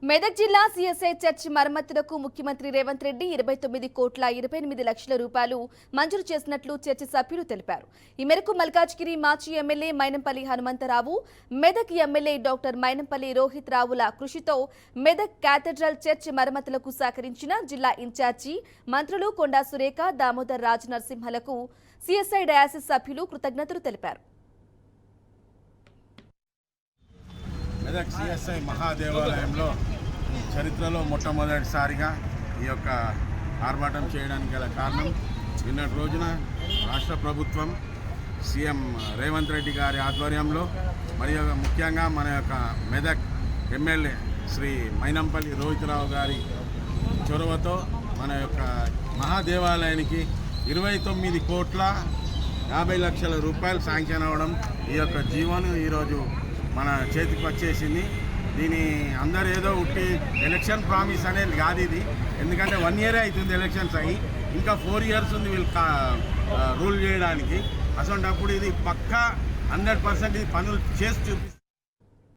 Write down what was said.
మెదక్ జిల్లా CSI church మరమ్మతులకు ముఖ్యమంత్రి రేవంత్ రెడ్డి 29,28,00,000 రూపాయలు మంజూరు చేసినట్లు చర్చి సభ్యులు తెలిపారు. ఈ మేరకు మల్కాజ్గిరి మాజీ MLA Mynampally Hanumantharao, Medak MLA doctor Mynampally Rohit రావుల కృషితో మెదక్ క్యాథడ్రల్ చర్చి మరమ్మతులకు సహకరించిన జిల్లా ఇన్ఛార్జి మంత్రులు కొండా సురేఖ, దామోదర్ రాజ్ నరసింహలకు సిఎస్ఐ డయాసిస్ సభ్యులు కృతజ్ఞతలు తెలిపారు. మెదక్ సిఎస్ఐ మహాదేవాలయంలో చరిత్రలో మొట్టమొదటిసారిగా ఈ యొక్క ఆర్భాటం చేయడానికి గల కారణం నిన్నటి రోజున రాష్ట్ర ప్రభుత్వం సీఎం రేవంత్ రెడ్డి గారి ఆధ్వర్యంలో మరియు ముఖ్యంగా మన యొక్క మెదక్ ఎమ్మెల్యే శ్రీ మైనంపల్లి రోహిత్ రావు గారి చొరవతో మన యొక్క మహాదేవాలయానికి 29,50,00,000 రూపాయలు శాంక్షన్ అవ్వడం, ఈ యొక్క జీవోను ఈరోజు మన చేతికి వచ్చేసింది. దీని అందరు ఏదో ఉట్టి ఎలక్షన్ ప్రామిస్ అనేది కాదు ఇది, ఎందుకంటే 1 year అవుతుంది ఎలక్షన్స్ అయ్యి, ఇంకా 4 years ఉంది వీళ్ళు రూల్ చేయడానికి. అసలు ఇది పక్కా 100% ఇది పనులు చేసి చూపిస్తుంది.